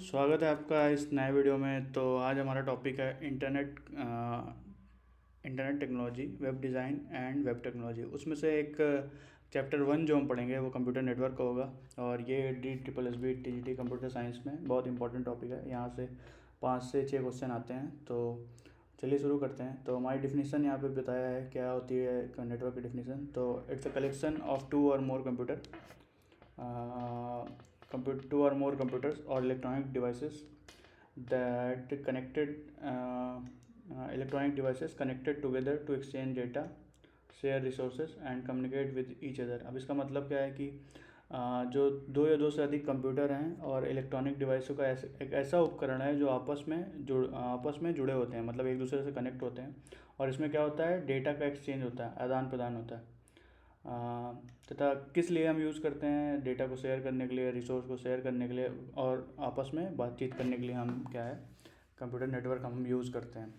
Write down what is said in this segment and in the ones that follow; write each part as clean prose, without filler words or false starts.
स्वागत है आपका इस नए वीडियो में। तो आज हमारा टॉपिक है internet technology, web design and web technology. उसमें से एक चैप्टर 1 जो हम पढ़ेंगे वो कंप्यूटर नेटवर्क का होगा। और ये DSSB TGT कंप्यूटर साइंस में बहुत इंपॉर्टेंट टॉपिक है। यहाँ से 5 से 6 क्वेश्चन आते हैं। तो चलिए शुरू करते हैं। तो हमारी डिफिनीसन यहाँ पे बताया है क्या होती है नेटवर्क की डिफिनीसन। तो it's a collection of two और more computer two or more computers or electronic devices that electronic devices connected together to exchange data, share resources and communicate with each other। अब इसका मतलब क्या है कि जो दो या दो से अधिक कंप्यूटर हैं और इलेक्ट्रॉनिक डिवाइसों का एक ऐसा उपकरण है जो आपस में जुड़े होते हैं, मतलब एक दूसरे से कनेक्ट होते हैं। और इसमें क्या होता है, डेटा का एक्सचेंज होता है, आदान प्रदान होता है। तथा किस लिए हम यूज़ करते हैं, डेटा को शेयर करने के लिए, रिसोर्स को शेयर करने के लिए और आपस में बातचीत करने के लिए हम क्या है, कंप्यूटर नेटवर्क हम यूज़ करते हैं।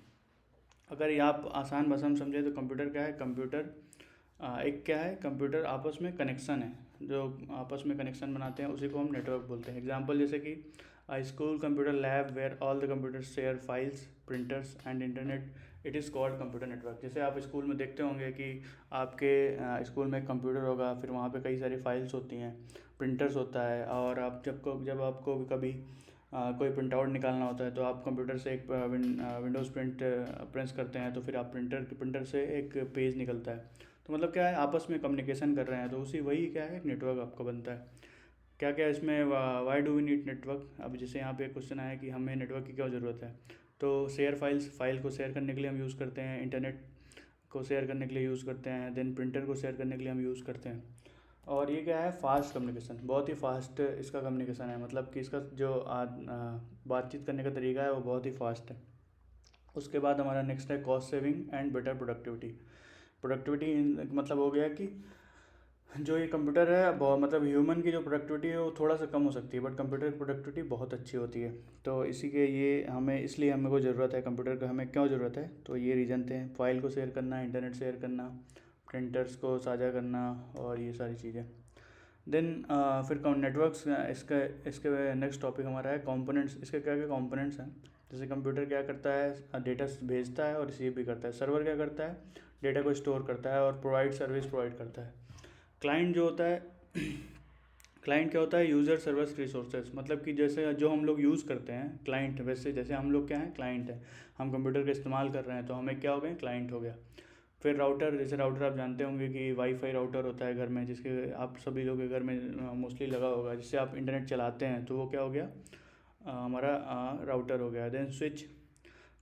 अगर ये आप आसान भाषा में समझे तो कंप्यूटर क्या है, कंप्यूटर एक क्या है, कंप्यूटर आपस में कनेक्शन है, जो आपस में कनेक्शन बनाते हैं उसी को हम नेटवर्क बोलते हैं। एग्जांपल जैसे कि school computer lab where all the computers share files, printers and internet, it is called computer network. जैसे आप स्कूल में देखते होंगे कि आपके स्कूल में कंप्यूटर होगा, फिर वहाँ पे कई सारी फाइल्स होती हैं, प्रिंटर्स होता है। और आप जब आपको कभी कोई प्रिंट आउट निकालना होता है तो आप कंप्यूटर से एक विंडोज़ प्रेस करते हैं, तो फिर आप प्रिंटर से एक पेज निकलता है। तो मतलब क्या है, आपस में कम्युनिकेशन कर रहे हैं, तो उसी वही क्या है, एक नेटवर्क आपका बनता है। क्या क्या इसमें why do we need network. अब जैसे यहाँ पे क्वेश्चन आया कि हमें नेटवर्क की क्या ज़रूरत है, तो शेयर फाइल को शेयर करने के लिए हम यूज़ करते हैं, इंटरनेट को शेयर करने के लिए यूज़ करते हैं, देन प्रिंटर को शेयर करने के लिए हम यूज़ करते हैं। और ये क्या है, फास्ट कम्युनिकेशन, बहुत ही फास्ट इसका कम्युनिकेशन है, मतलब कि इसका जो बातचीत करने का तरीका है वो बहुत ही फास्ट है। उसके बाद हमारा नेक्स्ट है cost saving and better productivity मतलब हो गया कि जो ये कंप्यूटर है मतलब ह्यूमन की जो प्रोडक्टिविटी है वो थोड़ा सा कम हो सकती है, बट कंप्यूटर की प्रोडक्टिविटी बहुत अच्छी होती है। तो इसी के ये हमें को ज़रूरत है कंप्यूटर का। हमें क्यों ज़रूरत है, तो ये रीज़न थे, फाइल को शेयर करना, इंटरनेट शेयर करना, प्रिंटर्स को साझा करना और ये सारी चीज़ें। देन फिर नेटवर्क्स, इसके नेक्स्ट टॉपिक हमारा है कंपोनेंट्स। इसके क्या क्या कंपोनेंट्स हैं, जैसे कंप्यूटर क्या करता है, डेटा भेजता है और रिसीव भी करता है। सर्वर क्या करता है, डेटा को स्टोर करता है और सर्विस प्रोवाइड करता है। क्लाइंट जो होता है क्लाइंट क्या होता है, यूज़र सर्विस रिसोर्सेज, मतलब कि जैसे जो हम लोग यूज़ करते हैं क्लाइंट, वैसे जैसे हम लोग क्या हैं, क्लाइंट है, हम कंप्यूटर का इस्तेमाल कर रहे हैं तो हमें क्या हो गए, क्लाइंट हो गया। फिर राउटर, जैसे राउटर आप जानते होंगे कि वाईफाई राउटर होता है घर में, जिसके आप सभी लोग के घर में मोस्टली लगा होगा, जिससे आप इंटरनेट चलाते हैं, तो वो क्या हो गया, हमारा राउटर हो गया। Then switch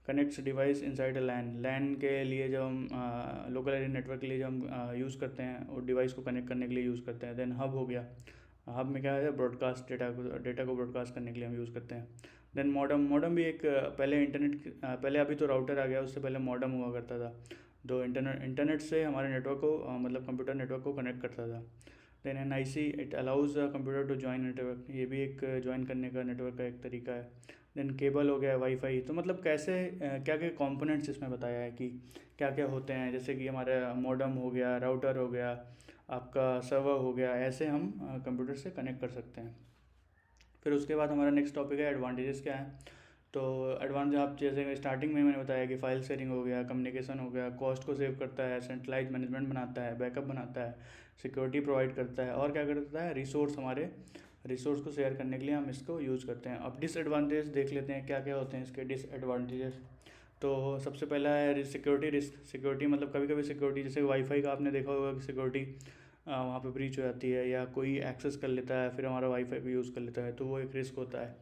connects device inside a LAN के लिए जब हम लोकल एरिया नेटवर्क के लिए जब हम यूज़ करते हैं और डिवाइस को कनेक्ट करने के लिए यूज़ करते हैं। देन हब हो गया, हब में क्या है, ब्रॉडकास्ट डेटा को ब्रॉडकास्ट करने के लिए हम यूज़ करते हैं। देन मॉडम भी एक पहले पहले, अभी तो राउटर आ गया, उससे पहले मॉडम हुआ करता था, जो इंटरनेट से हमारे नेटवर्क को मतलब कंप्यूटर नेटवर्क को कनेक्ट करता था। Then NIC, it allows computer to join network, ये भी एक ज्वाइन करने का नेटवर्क का एक तरीका है। देन केबल हो गया, वाईफाई। तो मतलब कैसे क्या क्या कंपोनेंट्स इसमें बताया है कि क्या क्या होते हैं, जैसे कि हमारा मॉडम हो गया, राउटर हो गया, आपका सर्वर हो गया, ऐसे हम कंप्यूटर से कनेक्ट कर सकते हैं। फिर उसके बाद हमारा नेक्स्ट टॉपिक है एडवांटेजेस क्या है। तो एडवांटेज आप जैसे स्टार्टिंग में मैंने बताया कि फाइल शेयरिंग हो गया, कम्युनिकेशन हो गया, कॉस्ट को सेव करता है, सेंट्रलाइज मैनेजमेंट बनाता है, बैकअप बनाता है, सिक्योरिटी प्रोवाइड करता है, और क्या करता है, रिसोर्स को शेयर करने के लिए हम इसको यूज़ करते हैं। अब डिसएडवांटेज देख लेते हैं क्या क्या होते हैं इसके डिसएडवांटेजेस। तो सबसे पहला है सिक्योरिटी रिस्क। सिक्योरिटी मतलब कभी कभी सिक्योरिटी, जैसे वाईफाई का आपने देखा होगा कि सिक्योरिटी वहाँ पे ब्रीच हो जाती है, या कोई एक्सेस कर लेता है फिर हमारा वाईफाई को यूज़ कर लेता है, तो वो एक रिस्क होता है।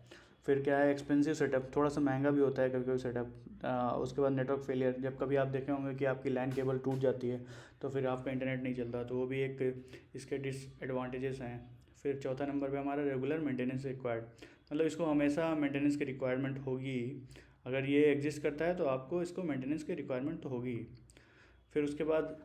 फिर क्या है, एक्सपेंसिव सेटअप, थोड़ा सा महंगा भी होता है कभी कभी सेटअप। उसके बाद नेटवर्क फेलियर, जब कभी आप देखे होंगे कि आपकी लैन केबल टूट जाती है तो फिर आपका इंटरनेट नहीं चलता, तो वो भी एक इसके डिसएडवांटेजेस हैं। फिर चौथा नंबर पे हमारा रेगुलर मेंटेनेंस रिक्वायर्ड, मतलब इसको हमेशा मेंटेनेंस की रिक्वायरमेंट होगी। अगर ये एग्जिस्ट करता है तो आपको इसको मेंटेनेंस की रिक्वायरमेंट तो होगी। फिर उसके बाद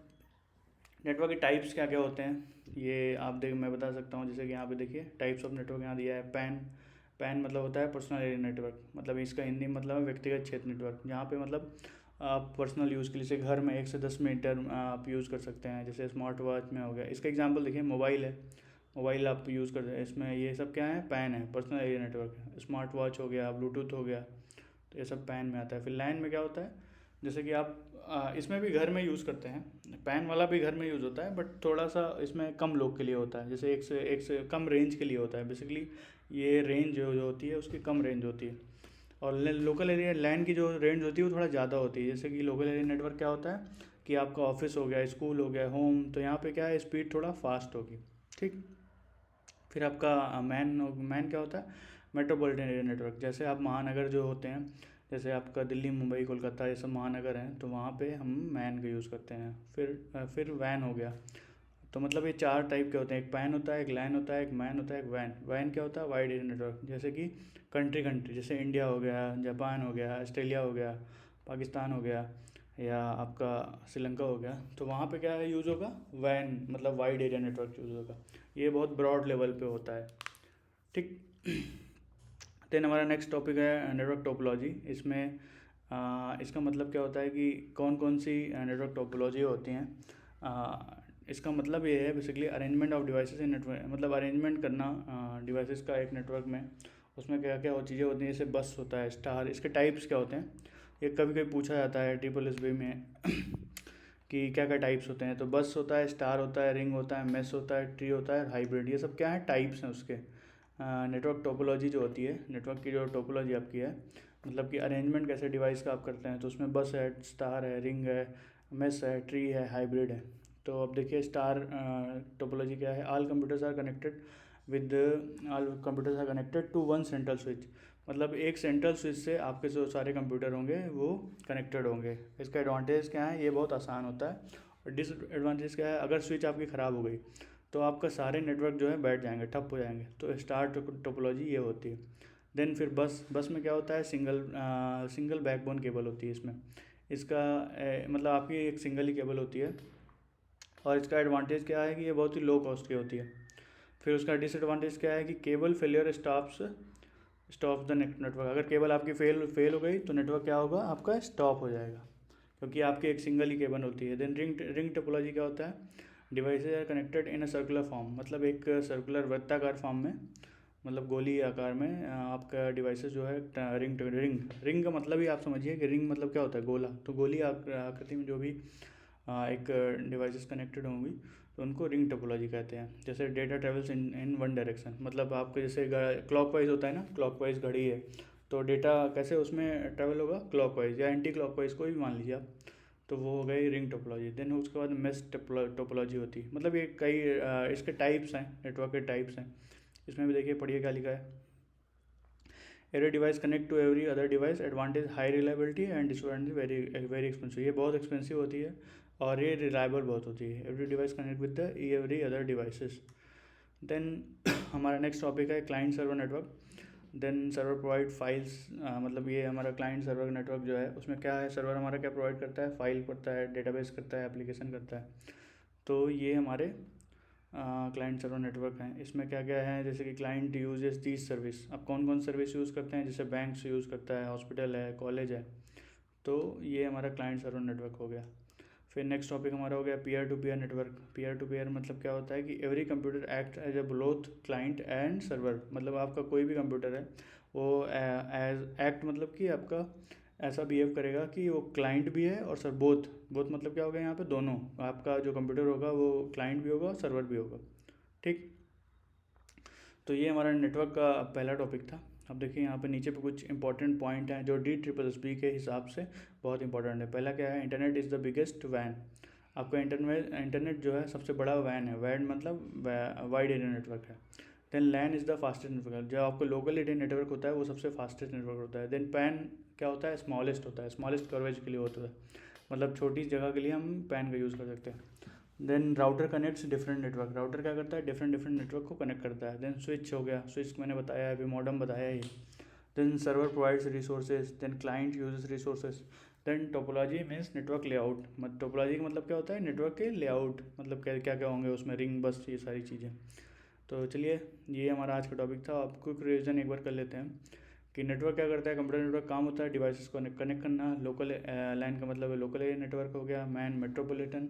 नेटवर्क के टाइप्स क्या क्या होते हैं, ये मैं बता सकता हूँ। जैसे कि यहाँ पे देखिए टाइप्स ऑफ नेटवर्क यहाँ दिया है। पैन मतलब होता है पर्सनल एरिया नेटवर्क, मतलब इसका हिंदी मतलब है व्यक्तिगत क्षेत्र नेटवर्क, जहाँ पे मतलब आप पर्सनल यूज़ के लिए, जैसे घर में 1 से 10 मीटर आप यूज़ कर सकते हैं, जैसे स्मार्ट वॉच में हो गया। इसका एग्जांपल देखिए, मोबाइल है, मोबाइल आप यूज़ करते हैं, इसमें ये सब क्या है, पैन है, पर्सनल एरिया नेटवर्क है। स्मार्ट वॉच हो गया, ब्लूटूथ हो गया, तो ये सब पैन में आता है। फिर लैन में क्या होता है, जैसे कि आप इसमें भी घर में यूज़ करते हैं, पैन वाला भी घर में यूज़ होता है, बट थोड़ा सा इसमें कम लोग के लिए होता है, जैसे एक से कम रेंज के लिए होता है बेसिकली। ये रेंज जो होती है उसकी कम रेंज होती है। और लोकल एरिया लैन की जो रेंज होती है वो थोड़ा ज़्यादा होती है। जैसे कि लोकल एरिया नेटवर्क क्या होता है कि आपका ऑफिस हो गया, स्कूल हो गया, होम, तो यहाँ पे क्या है, स्पीड थोड़ा फास्ट होगी। ठीक। फिर आपका मैन क्या होता है, मेट्रोपॉलिटन एरिया नेटवर्क। जैसे आप महानगर जो होते हैं, जैसे आपका दिल्ली, मुंबई, कोलकाता, ये सब महानगर हैं, तो वहाँ पे हम मैन का यूज़ करते हैं। फिर वैन हो गया। तो मतलब ये 4 टाइप के होते हैं, एक पैन होता है, एक लैन होता है, एक मैन होता है, एक वैन। वैन क्या होता है, वाइड एरिया नेटवर्क। जैसे कि कंट्री, जैसे इंडिया हो गया, जापान हो गया, ऑस्ट्रेलिया हो गया, पाकिस्तान हो गया, या आपका श्रीलंका हो गया, तो वहाँ पे क्या है, यूज़ होगा वैन, मतलब वाइड एरिया नेटवर्क यूज़ होगा। ये बहुत ब्रॉड लेवल पे होता है। ठीक। देन हमारा नेक्स्ट टॉपिक है नेटवर्क टोपोलॉजी। इसमें इसका मतलब क्या होता है कि कौन कौन सी नेटवर्क टोपोलॉजी होती हैं। इसका मतलब ये है basically arrangement of devices in network, मतलब अरेंजमेंट करना डिवाइसेस का एक नेटवर्क में। उसमें क्या क्या चीज़ें होती हैं, जैसे बस होता है, स्टार, इसके टाइप्स क्या होते हैं, ये कभी कभी पूछा जाता है SSB में कि क्या क्या टाइप्स होते हैं। तो बस होता है, स्टार होता है, रिंग होता है, मेस होता है, ट्री होता है, हाइब्रिड। ये सब क्या है, टाइप्स हैं उसके। नेटवर्क टोपोलॉजी जो होती है, नेटवर्क की जो टोपोलॉजी आपकी है, मतलब कि अरेंजमेंट कैसे डिवाइस का आप करते हैं, तो उसमें बस है, स्टार है, रिंग है, मेस है, ट्री है, हाइब्रिड है। तो अब देखिए स्टार टोपोलॉजी क्या है, all computers are connected to one central switch. मतलब एक सेंट्रल स्विच से आपके जो सारे कंप्यूटर होंगे वो कनेक्टेड होंगे। इसका एडवांटेज क्या है, ये बहुत आसान होता है। और डिसएडवांटेज क्या है, अगर स्विच आपकी ख़राब हो गई तो आपका सारे नेटवर्क जो है बैठ जाएंगे, ठप हो जाएंगे। तो स्टार टोपोलॉजी ये होती है। देन फिर बस में क्या होता है, सिंगल बैकबोन केबल होती है इसमें। इसका मतलब आपकी एक सिंगल ही केबल होती है। और इसका एडवांटेज क्या है कि ये बहुत ही लो कॉस्ट की होती है। फिर उसका डिसएडवांटेज क्या है कि cable failure stop the network. अगर केबल आपकी फेल हो गई तो नेटवर्क क्या होगा, आपका स्टॉप हो जाएगा, क्योंकि आपकी एक सिंगल ही केबल होती है। देन रिंग टोपोलॉजी क्या होता है, devices are connected in a circular form, मतलब एक सर्कुलर वृत्ताकार फॉर्म में, मतलब गोली आकार में आपका डिवाइसेस जो है रिंग का मतलब ही आप समझिए कि रिंग मतलब क्या होता है, गोला। तो गोली आकृति में जो भी एक डिवाइसेस कनेक्टेड होंगी तो उनको रिंग टोपोलॉजी कहते हैं। जैसे data travels in one direction, मतलब आपके जैसे क्लॉकवाइज होता है ना, क्लॉकवाइज घड़ी है, तो डेटा कैसे उसमें ट्रैवल होगा, क्लॉकवाइज या एंटी क्लॉकवाइज, कोई भी मान लीजिए आप, तो वो हो गई रिंग टोपोलॉजी। देन उसके बाद मेश टोपोलॉजी होती है। मतलब ये कई इसके टाइप्स हैं, नेटवर्क के टाइप्स हैं। इसमें भी देखिए, पढ़िए क्या लिखा है, every device connect to every other device, advantage high reliability and disadvantage very expensive. ये बहुत एक्सपेंसिव होती है और ये रिलायबल बहुत होती है। Every device connect with the every other devices. Then हमारा नेक्स्ट टॉपिक है client server network. Then server provide files, मतलब ये हमारा क्लाइंट सर्वर नेटवर्क जो है उसमें क्या है, सर्वर हमारा क्या प्रोवाइड करता है, फाइल करता है, डेटाबेस करता है, एप्लीकेशन करता है। तो ये हमारे क्लाइंट सर्वर नेटवर्क हैं। इसमें क्या क्या है, जैसे कि क्लाइंट यूजेस दीज सर्विस। अब कौन कौन सर्विस यूज़ करते हैं, जैसे बैंक से यूज़ करता है, हॉस्पिटल है, कॉलेज है। तो ये हमारा क्लाइंट सर्वर नेटवर्क हो गया। फिर नेक्स्ट टॉपिक हमारा हो गया peer to peer network. Peer to peer मतलब क्या होता है कि every computer act as a both client and server. मतलब आपका कोई भी कंप्यूटर है वो एज एक्ट मतलब कि आपका ऐसा बिहेव करेगा कि वो क्लाइंट भी है और सर बोथ मतलब क्या होगा यहाँ पे, दोनों। आपका जो कंप्यूटर होगा वो क्लाइंट भी होगा और सर्वर भी होगा। ठीक। तो ये हमारा नेटवर्क का पहला टॉपिक था। अब देखिए यहाँ पे नीचे पे कुछ इंपॉर्टेंट पॉइंट हैं जो DSSB के हिसाब से बहुत इंपॉर्टेंट है। पहला क्या है, इंटरनेट इज़ द बिगेस्ट वैन। आपका इंटरनेट जो है सबसे बड़ा वैन है। वैन मतलब वाइड एरिया नेटवर्क है। Then LAN is the fastest network. जो आपको लोकल एरिया नेटवर्क होता है वो सबसे फास्टेस्ट नेटवर्क होता है। देन पैन क्या होता है, स्मॉलेस्ट होता है, स्मॉलेस्ट कवरेज के लिए होता है, मतलब छोटी जगह के लिए हम पैन का यूज़ कर सकते हैं। Then router connects different network. Router क्या करता है, डिफरेंट नेटवर्क को कनेक्ट करता है। देन स्विच हो गया, स्विच मैंने बताया है, अभी मॉडम बताया ही। Then server provides resources, then client uses resources. Then topology means network layout. Topology का मतलब क्या होता है, नेटवर्क के लेआउट, मतलब क्या क्या होंगे उसमें, रिंग, बस, ये सारी चीज़ें। तो चलिए, ये हमारा आज का टॉपिक था। आप क्विक रिविजन एक बार कर लेते हैं कि नेटवर्क क्या करता है। कंप्यूटर नेटवर्क काम होता है डिवाइसेस को कनेक्ट करना। लोकल लाइन का मतलब है लोकल एरिया नेटवर्क हो गया। मैन मेट्रोपॉलिटन,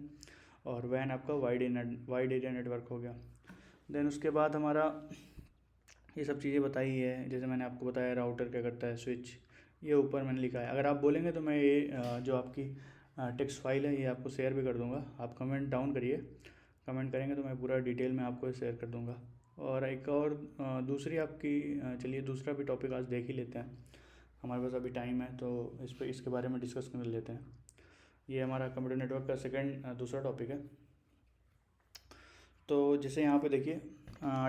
और वैन आपका वाइड एरिया नेटवर्क हो गया। देन उसके बाद हमारा ये सब चीज़ें बताई है, जैसे मैंने आपको बताया राउटर क्या करता है, स्विच, ये ऊपर मैंने लिखा है। अगर आप बोलेंगे तो मैं ये जो आपकी टेक्स्ट फाइल है ये आपको शेयर भी कर दूंगा, आप कमेंट डाउन करिए, कमेंट करेंगे तो मैं पूरा डिटेल में आपको शेयर कर दूंगा। और एक और दूसरी आपकी चलिए दूसरा भी टॉपिक आज देख ही लेते हैं, हमारे पास अभी टाइम है तो इस पर इसके बारे में डिस्कस कर लेते हैं। ये हमारा कंप्यूटर नेटवर्क का सेकंड दूसरा टॉपिक है। तो जैसे यहाँ पे देखिए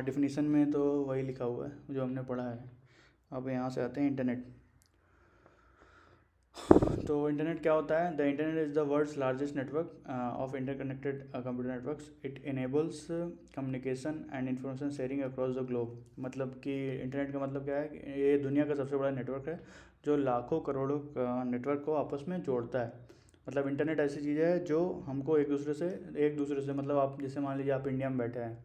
डिफिनीसन में तो वही लिखा हुआ है जो हमने पढ़ा है। अब यहाँ से आते हैं इंटरनेट। तो इंटरनेट क्या होता है? The internet is the world's largest network of interconnected computer networks. It enables communication and information sharing across the globe. मतलब कि इंटरनेट का मतलब क्या है कि ये दुनिया का सबसे बड़ा नेटवर्क है जो लाखों करोड़ों नेटवर्क को आपस में जोड़ता है। मतलब इंटरनेट ऐसी चीज़ है जो हमको एक दूसरे से मतलब आप जैसे मान लीजिए आप इंडिया में बैठे हैं,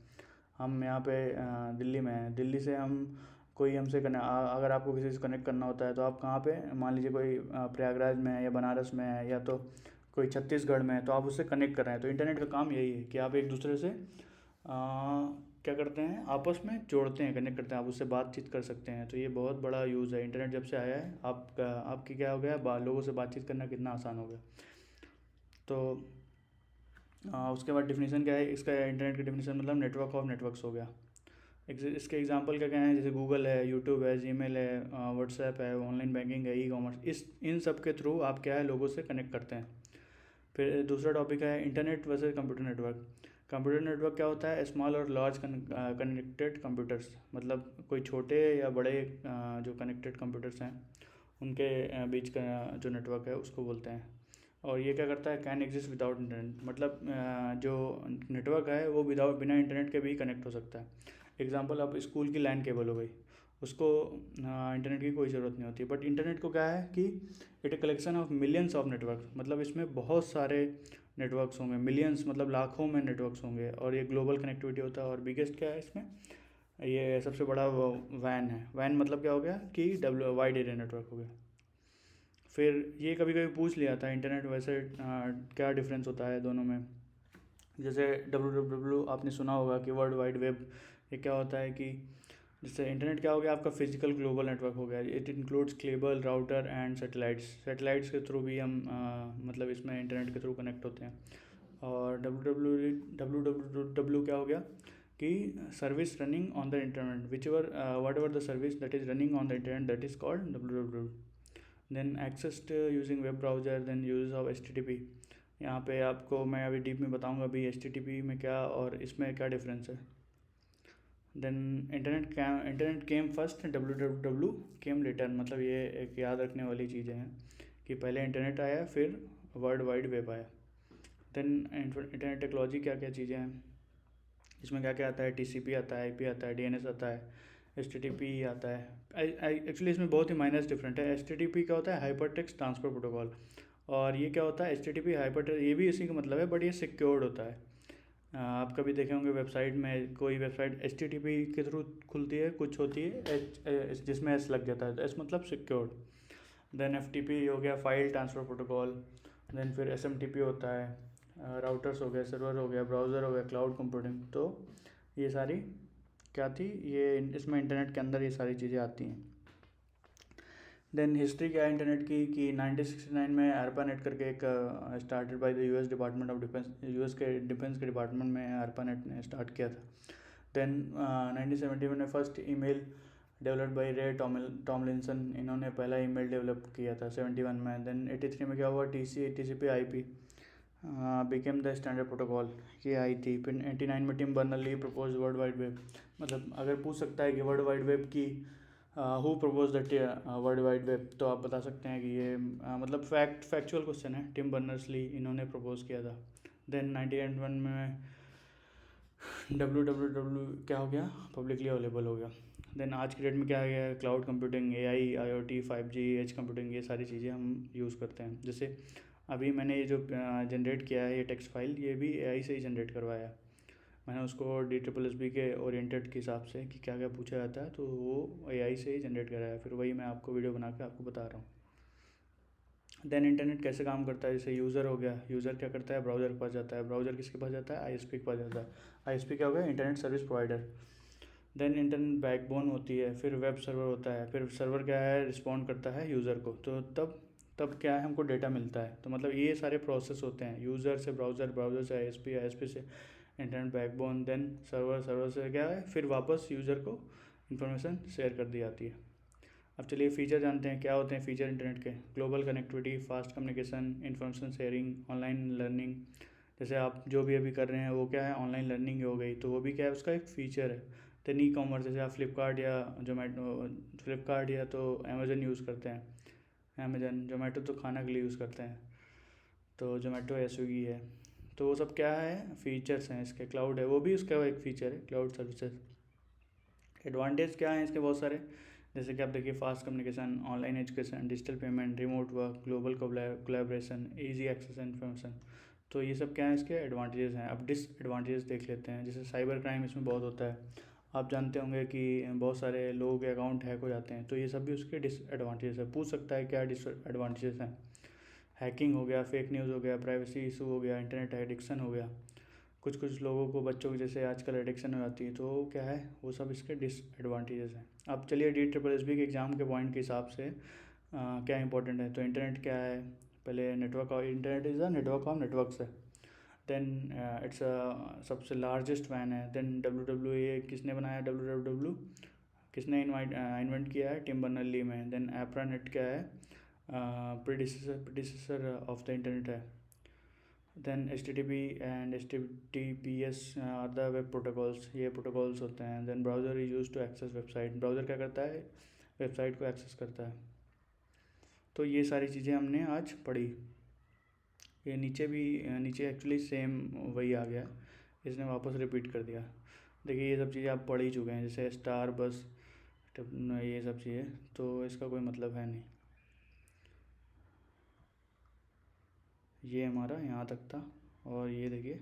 हम यहाँ पे दिल्ली में हैं, दिल्ली से हम कोई हमसे अगर आपको किसी से कनेक्ट करना होता है तो आप कहाँ पे, मान लीजिए कोई प्रयागराज में है या बनारस में है या तो कोई छत्तीसगढ़ में है, तो आप उससे कनेक्ट कर रहे हैं। तो इंटरनेट का काम यही है कि आप एक दूसरे से क्या करते हैं, आपस में जोड़ते हैं, कनेक्ट करते हैं, आप उससे बातचीत कर सकते हैं। तो ये बहुत बड़ा यूज़ है इंटरनेट जब से आया है। आपकी क्या हो गया, लोगों से बातचीत करना कितना आसान हो गया। तो उसके बाद डिफिनीसन क्या है इसका, इंटरनेट की डिफिनीसन मतलब नेटवर्क ऑफ नेटवर्क्स हो गया। इसके एग्जांपल क्या क्या हैं, जैसे गूगल है, यूट्यूब है, जीमेल है, व्हाट्सएप है, ऑनलाइन बैंकिंग है, ई कॉमर्स, इन सब के थ्रू आप क्या है लोगों से कनेक्ट करते हैं। फिर दूसरा टॉपिक है internet versus computer network. Computer network क्या होता है? स्मॉल और लार्ज कनेक्टेड कंप्यूटर्स, मतलब कोई छोटे या बड़े जो कनेक्टेड कंप्यूटर्स हैं उनके बीच का जो नेटवर्क है उसको बोलते हैं। और ये क्या करता है? कैन एग्जिस्ट विदाउट इंटरनेट, मतलब जो नेटवर्क है वो बिना इंटरनेट के भी कनेक्ट हो सकता है। एग्जांपल अब स्कूल की लैन केबल हो गई, उसको इंटरनेट की कोई ज़रूरत नहीं होती। बट इंटरनेट को क्या है कि it a collection of millions of network, मतलब इसमें बहुत सारे नेटवर्क्स होंगे, मिलियंस मतलब लाखों में नेटवर्क्स होंगे, और ये ग्लोबल कनेक्टिविटी होता है। और बिगेस्ट क्या है इसमें, ये सबसे बड़ा वैन है। वैन मतलब क्या हो गया कि वाइड एरिया नेटवर्क हो गया। फिर ये कभी कभी पूछ लिया था इंटरनेट वैसे क्या डिफरेंस होता है दोनों में। जैसे डब्ल्यू आपने सुना होगा कि वर्ल्ड वाइड वेब, ये क्या होता है कि जैसे इंटरनेट क्या हो गया आपका फिजिकल ग्लोबल नेटवर्क हो गया। It includes cable, router and satellites के थ्रू भी हम मतलब इसमें इंटरनेट के थ्रू कनेक्ट होते हैं। और डब्ल्यू क्या हो गया कि service running on the internet, whichever whatever the service that is running on the internet that is called W. Then accessed using web browser, then use of HTTP। यहाँ पे आपको मैं अभी deep में बताऊँगा अभी HTTP में क्या और इसमें क्या डिफरेंस है। Then internet came first, W came later, मतलब ये एक याद रखने वाली चीज़ें हैं कि पहले इंटरनेट आया फिर वर्ल्ड वाइड वेब आया। देन इंटरनेट टेक्नोलॉजी क्या क्या चीज़ें हैं, इसमें क्या क्या आता है, TCP आता है, IP आता है, DNS आता है, HTTP आता है। एक्चुअली इसमें बहुत ही माइनस डिफरेंट है। HTTP क्या होता है? Hyper text transfer protocol. और ये क्या होता है? HTTP हाइपर, ये भी इसी का मतलब है, बट ये सिक्योर्ड होता है। आप कभी देखे होंगे वेबसाइट में, कोई वेबसाइट HTTP के थ्रू खुलती है, कुछ होती है जिसमें S लग जाता है, तो S मतलब सिक्योर्ड। देन FTP हो गया, फाइल ट्रांसफ़र प्रोटोकॉल। देन फिर SMTP होता है, राउटर्स हो गए, सर्वर हो गया, ब्राउज़र हो गया, क्लाउड कंप्यूटिंग। तो ये सारी क्या थी, ये इसमें इंटरनेट के अंदर ये सारी चीज़ें आती हैं। देन हिस्ट्री क्या है इंटरनेट की कि 1969 में ARPANET करके एक started by the US department of defence, US के डिफेंस के डिपार्टमेंट में ARPANET ने स्टार्ट किया था। देन 1971 में फर्स्ट ईमेल डेवलप्ड बाय रे टॉमलिंसन, इन्होंने पहला ईमेल डेवलप किया था 71 में। देन 83 में क्या हुआ, TCP IP became the standard protocol, ये आई थी। फिर 89 में Tim Berner Lee propose world wide web. मतलब अगर पूछ सकता है कि वर्ल्ड वाइड वेब की who propose the world wide web, तो आप बता सकते हैं कि ये मतलब फैक्चुअल क्वेश्चन है, टिम बर्नर्स ली इन्होंने प्रपोज किया था। देन 1991 में डब्ल्यू क्या हो गया, पब्लिकली अवेलेबल हो गया। देन आज की डेट में क्या आ गया, cloud computing, AI, IoT, 5G, edge computing, ये सारी चीज़ें हम यूज़ करते हैं। जैसे अभी मैंने ये जो जनरेट किया है ये टेक्स्ट फाइल, ये भी AI से ही जनरेट करवाया है मैंने उसको, DSSB के ओरिएंटेड के हिसाब से कि क्या क्या पूछा जाता है, तो वो AI से ही जनरेट कराया है। फिर वही मैं आपको वीडियो बना के आपको बता रहा हूँ। देन इंटरनेट कैसे काम करता है, जैसे यूज़र हो गया, यूज़र क्या करता है, ब्राउज़र के पास जाता है, ब्राउज़र किसके पास जाता है, आईएसपी के पास जाता है, आईएसपी क्या हो गया, internet service provider. Then internet backbone होती है, फिर वेब सर्वर होता है, फिर सर्वर क्या है, रिस्पॉन्ड करता है यूज़र को, तो तब क्या है, हमको डेटा मिलता है। तो मतलब ये सारे प्रोसेस होते हैं, यूज़र से ब्राउज़र, ब्राउज़र से आईएसपी, आईएसपी से internet backbone, then server, server से क्या है, फिर वापस यूज़र को इन्फॉर्मेशन शेयर कर दी जाती है। अब चलिए फीचर जानते हैं, क्या होते हैं फीचर इंटरनेट के। Global connectivity, fast communication, information sharing, online learning. जैसे आप जो भी अभी कर रहे हैं वो क्या है, ऑनलाइन लर्निंग हो गई, तो वो भी क्या है, उसका एक फ़ीचर है। देन ई कॉमर्स, जैसे आप फ्लिपकार्ट या जोमेटो, फ्लिपकार्ट या तो अमेज़न यूज़ करते हैं, अमेज़न, जोमेटो तो खाना के लिए यूज़ करते हैं, तो जोमेटो या स्विगी है, तो वो सब क्या है, फीचर्स हैं इसके। क्लाउड है, वो भी उसका एक फ़ीचर है, क्लाउड सर्विसेज। एडवांटेज क्या है इसके, बहुत सारे, जैसे कि आप देखिए, fast communication, online education, digital payment, remote work, global collaboration, easy access information. तो ये सब क्या है, इसके एडवांटेजेस हैं। अब डिसएडवांटेजेस देख लेते हैं। जैसे साइबर क्राइम इसमें बहुत होता है, आप जानते होंगे कि बहुत सारे लोगों के अकाउंट हैक हो जाते हैं, तो ये सब भी उसके डिसएडवांटेजेस है। पूछ सकता है क्या डिसएडवांटेजेस हैं। हैकिंग हो गया, फेक न्यूज़ हो गया, प्राइवेसी इशू हो गया, इंटरनेट एडिक्शन हो गया। कुछ लोगों को, बच्चों को जैसे आजकल एडिक्शन हो जाती है, तो क्या है, वो सब इसके डिसएडवांटेजेस हैं। अब चलिए DSSB के एग्ज़ाम के पॉइंट के हिसाब से क्या इंपॉर्टेंट है, तो इंटरनेट क्या है, पहले नेटवर्क, और internet is a network of networks है। देन इट्स सबसे लार्जेस्ट वैन है। देन WWE किसने बनाया, WWW किसने इन्वेंट किया है, टिम बर्नर्स ली में। देन एप्रानेट क्या है, प्रीडिसेसर ऑफ द इंटरनेट है। Then HTTP and HTTPS are the web protocols, ये प्रोटोकॉल्स होते हैं। Then browser is use to access website, browser क्या करता है, वेबसाइट को एक्सेस करता है। तो ये सारी चीज़ें हमने आज पढ़ी। ये नीचे एक्चुअली सेम वही आ गया, इसने वापस रिपीट कर दिया। देखिए ये सब चीज़ें आप पढ़ ही चुके हैं, जैसे स्टार, बस, ये सब चीज़ें, तो इसका कोई मतलब है नहीं। ये हमारा यहाँ तक था, और ये देखिए,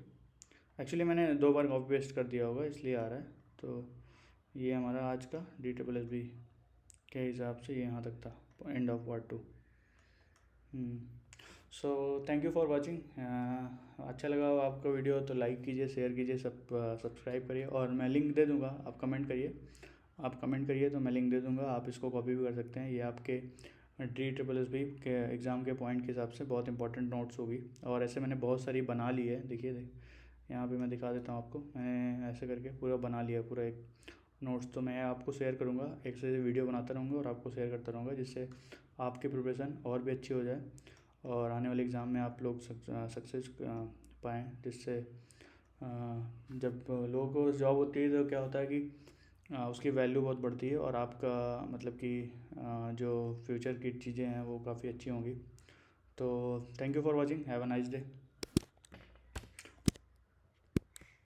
एक्चुअली मैंने 2 बार कॉपी पेस्ट कर दिया होगा, इसलिए आ रहा है। तो ये हमारा आज का DSSB के हिसाब से ये यहाँ तक था, end of part 2। So thank you for watching. अच्छा लगा हो आपको वीडियो तो लाइक कीजिए, शेयर कीजिए, सब्सक्राइब करिए, और मैं लिंक दे दूँगा, आप कमेंट करिए, तो मैं लिंक दे दूँगा, आप इसको कॉपी भी कर सकते हैं। ये आपके DSSB के एग्ज़ाम के पॉइंट के हिसाब से बहुत इंपॉर्टेंट नोट्स होगी, और ऐसे मैंने बहुत सारी बना ली है। देखिए यहाँ पे मैं दिखा देता हूँ आपको, मैंने ऐसे करके पूरा बना लिया, पूरा एक नोट्स। तो मैं आपको शेयर करूँगा, एक से वीडियो बनाता रहूँगा और आपको शेयर करता रहूँगा, जिससे आपकी प्रिपरेशन और भी अच्छी हो जाए, और आने वाले एग्ज़ाम में आप लोग सक्सेस पाएँ, जिससे जब लोगों को जॉब होती है तो क्या होता है कि उसकी वैल्यू बहुत बढ़ती है, और आपका मतलब कि जो फ्यूचर की चीज़ें हैं वो काफ़ी अच्छी होंगी। तो thank you for watching, have a nice day.